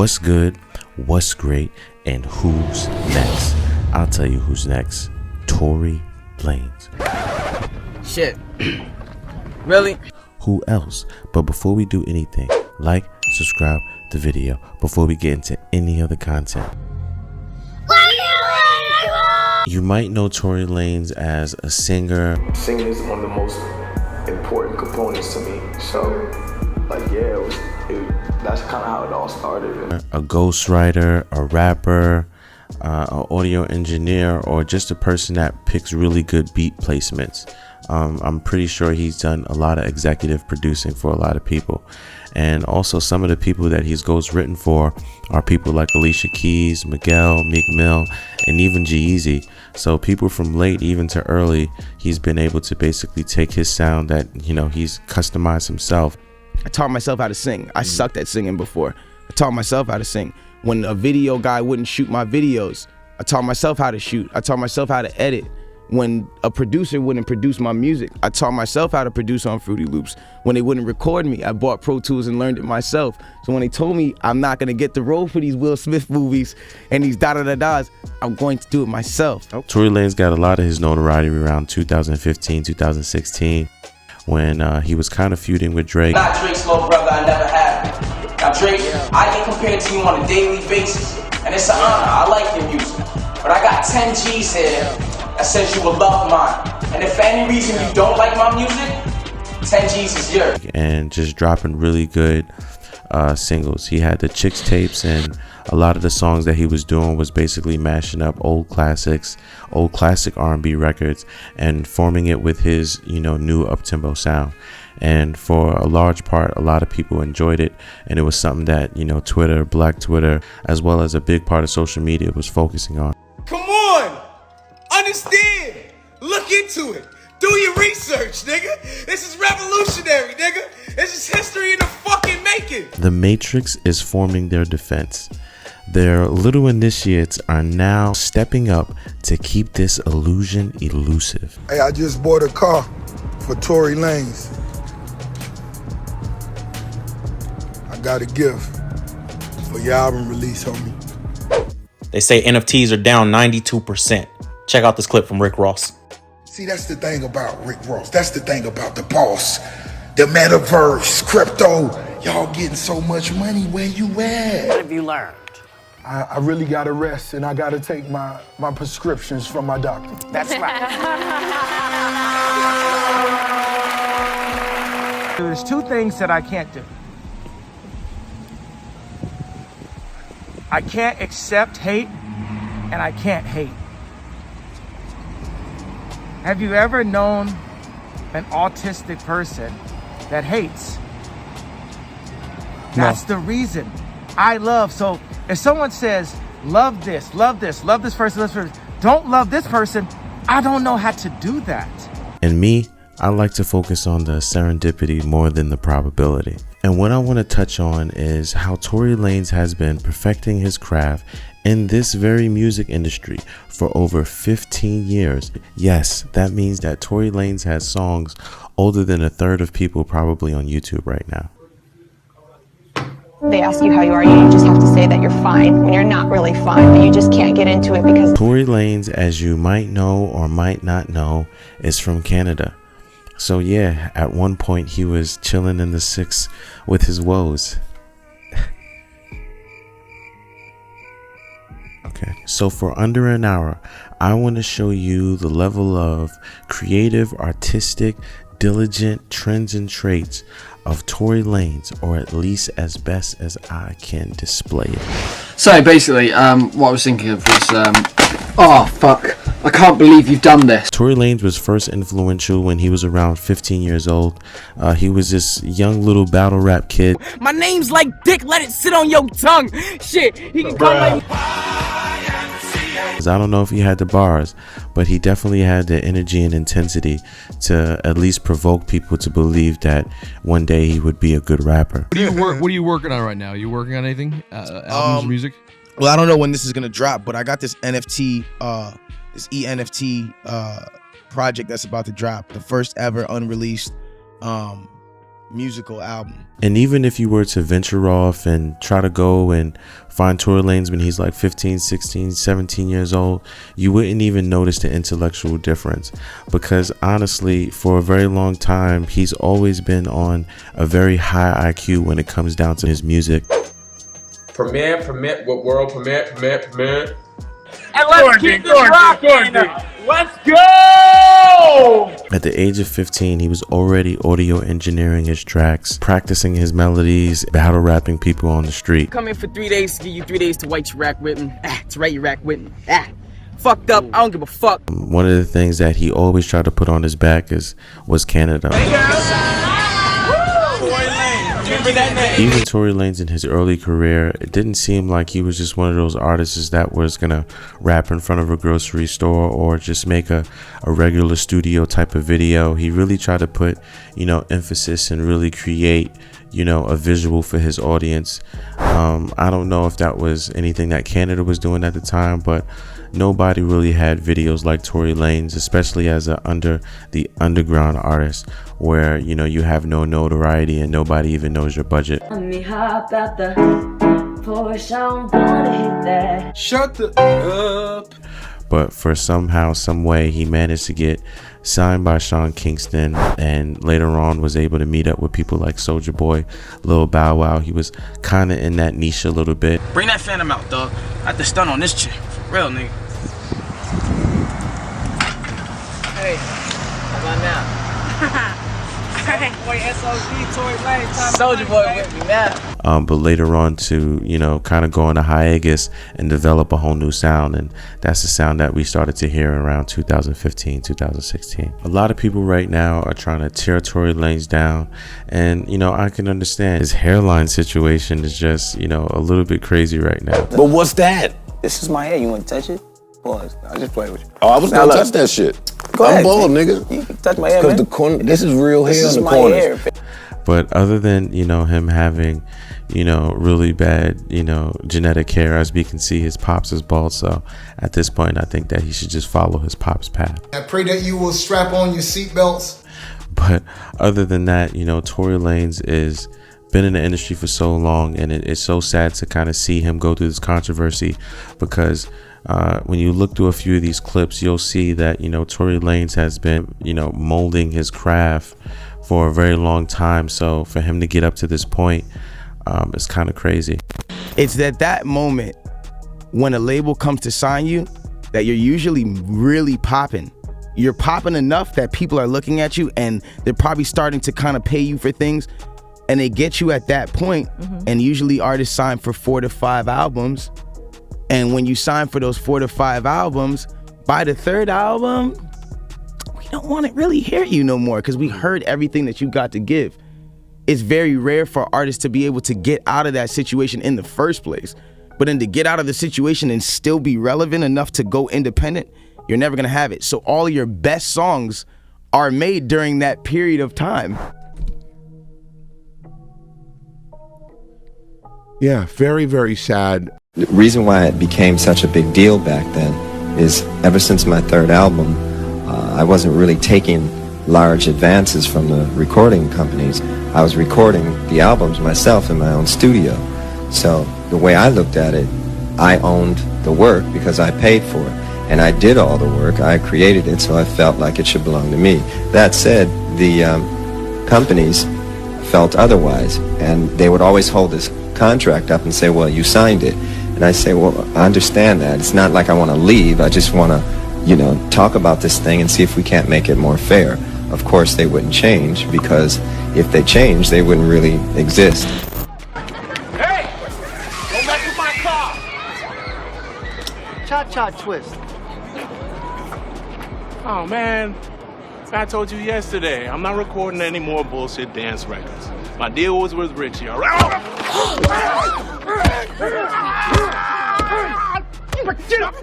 What's good, what's great, and who's next? I'll tell you who's next. Tory Lanez. Shit. Really? Who else? But before we do anything, like, subscribe the video before we get into any other content. You might know Tory Lanez as a singer. Singing is one of the most important components to me. So, like, yeah, that's kind of how it all started. A ghostwriter, a rapper, an audio engineer, or just a person that picks really good beat placements. I'm pretty sure he's done a lot of executive producing for a lot of people. And also some of the people that he's ghostwritten for are people like Alicia Keys, Miguel, Meek Mill, and even G-Eazy. So people from late even to early, he's been able to basically take his sound that, you know, he's customized himself. I taught myself how to sing. I sucked at singing before. I taught myself how to sing. When a video guy wouldn't shoot my videos, I taught myself how to shoot. I taught myself how to edit. When a producer wouldn't produce my music, I taught myself how to produce on Fruity Loops. When they wouldn't record me, I bought Pro Tools and learned it myself. So when they told me I'm not gonna get the role for these Will Smith movies and these da-da-da-das, I'm going to do it myself. Tory Lanez got a lot of his notoriety around 2015, 2016, when he was kind of feuding with Drake. Not Drake's little brother, I never had. Now Drake, I get compared to you on a daily basis, and it's an honor. I like your music, but I got 10 G's here that says you will love mine. And if for any reason you don't like my music, 10 G's is yours. And just dropping really good singles. He had the Chicks tapes, and a lot of the songs that he was doing was basically mashing up old classics, old classic R&B records, and forming it with his, you know, new up-tempo sound. And for a large part, a lot of people enjoyed it, and it was something that, you know, Twitter, Black Twitter, as well as a big part of social media was focusing on. Come on! Understand! Look into it! Do your research, nigga! This is revolutionary, nigga! This is history in the fucking making! The Matrix is forming their defense. Their little initiates are now stepping up to keep this illusion elusive. Hey, I just bought a car for Tory Lanez. I got a gift for your album release, homie. They say NFTs are down 92%. Check out this clip from Rick Ross. See, that's the thing about Rick Ross. That's the thing about the boss. The metaverse, crypto. Y'all getting so much money. Where you at? What have you learned? I really got to rest, and I got to take my prescriptions from my doctor. That's right. There's two things that I can't do. I can't accept hate, and I can't hate. Have you ever known an autistic person that hates? That's the reason I love. So if someone says, love this, love this, love this person, don't love this person, I don't know how to do that. And me, I like to focus on the serendipity more than the probability. And what I want to touch on is how Tory Lanez has been perfecting his craft in this very music industry for over 15 years. Yes, that means that Tory Lanez has songs older than a third of people probably on YouTube right now. They ask you how you are, you just have to say that you're fine when you're not really fine, but you just can't get into it because... Tory Lanez, as you might know or might not know, is from Canada. So yeah, at one point he was chilling in the six with his woes. Okay, so for under an hour, I want to show you the level of creative, artistic, diligent trends and traits of Tory Lanez, or at least as best as I can display it. So basically, what I was thinking of was, oh fuck, I can't believe you've done this. Tory Lanez was first influential when he was around 15 years old. He was this young little battle rap kid. My name's like Dick, let it sit on your tongue. Shit, he can call like... I don't know if he had the bars, but he definitely had the energy and intensity to at least provoke people to believe that one day he would be a good rapper. What are you working on right now? Are you working on anything? Albums, music? Well, I don't know when this is gonna drop, but I got this NFT, this ENFT project that's about to drop. The first ever unreleased musical album. And even if you were to venture off and try to go and find Tory Lanez when he's like 15, 16, 17 years old, you wouldn't even notice the intellectual difference, because honestly, for a very long time, he's always been on a very high IQ when it comes down to his music. Premiere, world premiere. And let's keep this rocking. Let's go! At the age of 15, he was already audio engineering his tracks, practicing his melodies, battle rapping people on the street. Come in for 3 days to give you 3 days to write your rap with me. To write your rap with me. Fucked up. I don't give a fuck. One of the things that he always tried to put on his back was Canada. Even Tory Lanez in his early career, it didn't seem like he was just one of those artists that was gonna rap in front of a grocery store or just make a regular studio type of video. He really tried to put, emphasis and really create, a visual for his audience. I don't know if that was anything that Canada was doing at the time, but nobody really had videos like Tory Lanez, especially as the underground artist, where you have no notoriety and nobody even knows your budget. Let me hop out the Porsche, I don't wanna hit that. Shut the up. But for somehow, some way, he managed to get signed by Sean Kingston, and later on was able to meet up with people like Soulja Boy, Lil Bow Wow. He was kind of in that niche a little bit. Bring that phantom out, dog. I have to stun on this chick. For real, nigga. Hey, how about now? Boy, SOG, Tory Lanez, Soulja Boy with me now. But later on to, kind of go on a hiatus and develop a whole new sound. And that's the sound that we started to hear around 2015, 2016. A lot of people right now are trying to tear Tory Lanez down. And, I can understand his hairline situation is just, a little bit crazy right now. But what's that? This is my hair. You want to touch it? Pause. I'll just play with you. Oh, I was gonna touch that shit. Go ahead, I'm bald, nigga. You can touch my hair, man. The corner, this is real hair This in is the my corners. hair. But other than, him having, really bad, genetic hair, as we can see, his pops is bald. So at this point, I think that he should just follow his pop's path. I pray that you will strap on your seatbelts. But other than that, Tory Lanez is been in the industry for so long, and it's so sad to kind of see him go through this controversy, because when you look through a few of these clips, you'll see that Tory Lanez has been molding his craft for a very long time. So for him to get up to this point, it's kind of crazy. It's that moment when a label comes to sign you that you're usually really popping. You're popping enough that people are looking at you and they're probably starting to kind of pay you for things, and they get you at that point. And usually artists sign for 4 to 5 albums. And when you sign for those 4 to 5 albums, by the 3rd album, we don't want to really hear you no more, because we heard everything that you got to give. It's very rare for artists to be able to get out of that situation in the first place. But then to get out of the situation and still be relevant enough to go independent, you're never gonna have it. So all of your best songs are made during that period of time. Yeah, very, very sad. The reason why it became such a big deal back then is ever since my 3rd album, I wasn't really taking large advances from the recording companies. I was recording the albums myself in my own studio. So the way I looked at it, I owned the work because I paid for it. And I did all the work, I created it, so I felt like it should belong to me. That said, the companies felt otherwise, and they would always hold this contract up and say, well, you signed it. And I say, well, I understand that. It's not like I want to leave. I just want to, talk about this thing and see if we can't make it more fair. Of course, they wouldn't change, because if they changed, they wouldn't really exist. Hey! Don't mess with my car! Cha-cha twist. Oh, man. I told you yesterday, I'm not recording any more bullshit dance records. My deal was with Richie, all right? Get up!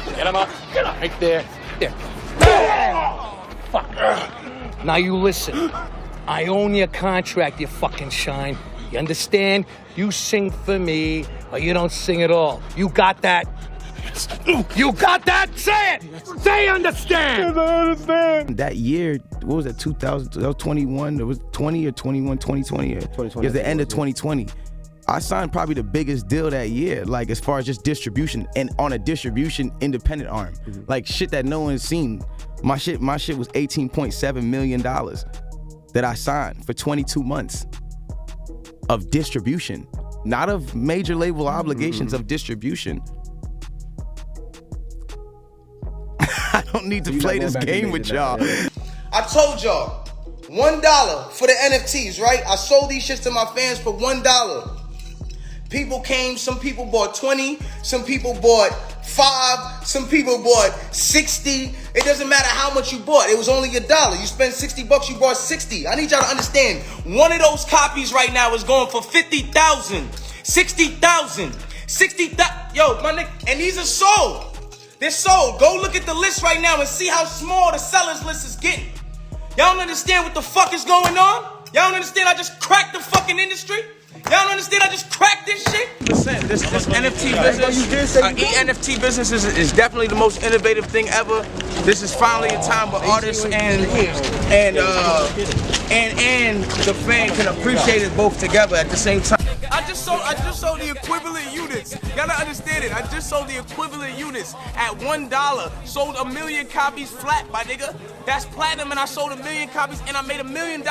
Get him up. Right there. There. Fuck. Now you listen. I own your contract, you fucking shine. You understand? You sing for me, or you don't sing at all. You got that? You got that? Say it! Say understand! I understand. That year, what was that, 2000? That was 21. It was 20 or 21, 2020. 2020. It was the end of 2020. I signed probably the biggest deal that year, like as far as just distribution and on a distribution independent arm. Like shit that no one's seen. My shit was $18.7 million that I signed for 22 months of distribution. Not of major label obligations, of distribution. I don't need to play this game with y'all. I told y'all, $1 for the NFTs, right? I sold these shits to my fans for $1. People came, some people bought 20, some people bought 5, some people bought 60. It doesn't matter how much you bought. It was only $1. You spent $60, you bought 60. I need y'all to understand, one of those copies right now is going for 50,000, 60,000, 60,000. Yo, my nigga, and these are sold. They're sold. Go look at the list right now and see how small the sellers list is getting. Y'all don't understand what the fuck is going on? Y'all don't understand I just cracked the fucking industry? Y'all don't understand I just cracked this shit? Listen, this NFT business, NFT business is definitely the most innovative thing ever. This is finally a time where artists and the fan can appreciate it both together at the same time. I just sold the equivalent units. Y'all don't understand it. I just sold the equivalent units at $1. Sold 1 million copies flat, my nigga. That's platinum, and I sold 1 million copies, and I made $1 million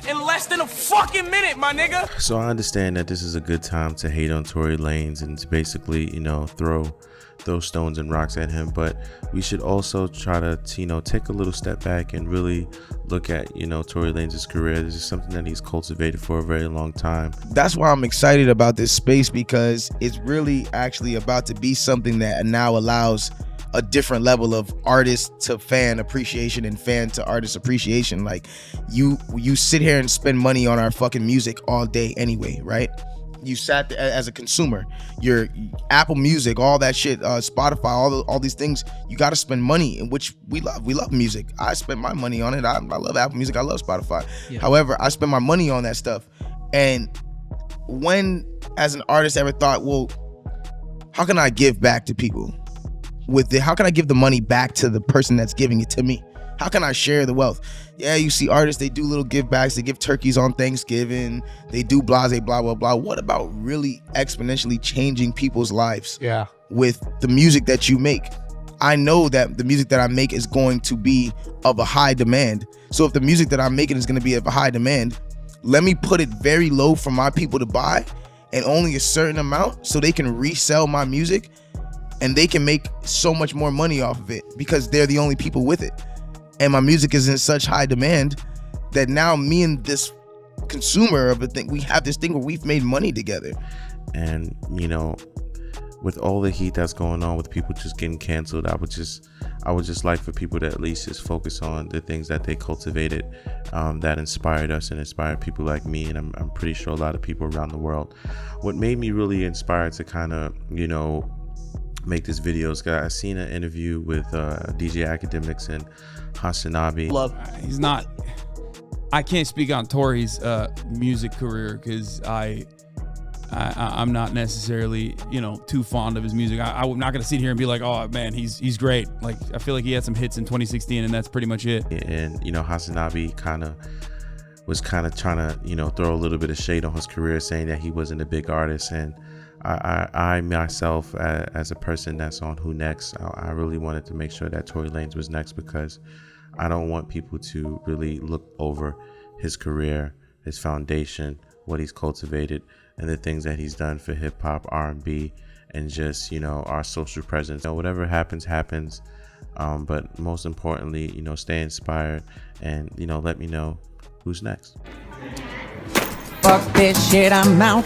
in less than a fucking minute, my nigga. So I understand that this is a good time to hate on Tory Lanez and to basically, throw stones and rocks at him, but we should also try to take a little step back and really look at Tory Lanez's career. This is something that he's cultivated for a very long time. That's why I'm excited about this space, because it's really actually about to be something that now allows a different level of artist to fan appreciation and fan to artist appreciation. Like you sit here and spend money on our fucking music all day anyway, right? You sat there as a consumer, your Apple Music, all that shit, Spotify, all these things, you got to spend money, in which we love music. I spend my money on it. I love Apple Music. I love Spotify. Yeah. However, I spend my money on that stuff. And when, as an artist, ever thought, well, how can I give back to people with it? How can I give the money back to the person that's giving it to me? How can I share the wealth? Yeah, you see artists, they do little give backs, they give turkeys on Thanksgiving, they do blase, blah, blah, blah. What about really exponentially changing people's lives with the music that you make? I know that the music that I make is going to be of a high demand. So if the music that I'm making is going to be of a high demand, let me put it very low for my people to buy and only a certain amount so they can resell my music and they can make so much more money off of it because they're the only people with it. And my music is in such high demand that now me and this consumer of a thing, we have this thing where we've made money together. And, with all the heat that's going on with people just getting canceled, I would just like for people to at least just focus on the things that they cultivated, that inspired us and inspired people like me. And I'm pretty sure a lot of people around the world. What made me really inspired to kind of, make this video is I seen an interview with DJ Academics and Hasanabi. He's not. I can't speak on Tory's music career because I'm not necessarily too fond of his music. I'm not gonna sit here and be like, oh man, he's great. Like I feel like he had some hits in 2016 and that's pretty much it. And Hasanabi was trying to throw a little bit of shade on his career, saying that he wasn't a big artist. And I myself, as a person that's on Who Next, I really wanted to make sure that Tory Lanez was next because I don't want people to really look over his career, his foundation, what he's cultivated, and the things that he's done for hip hop, R&B, and just our social presence. Whatever happens. But most importantly, stay inspired and let me know who's next. Fuck this shit, I'm out.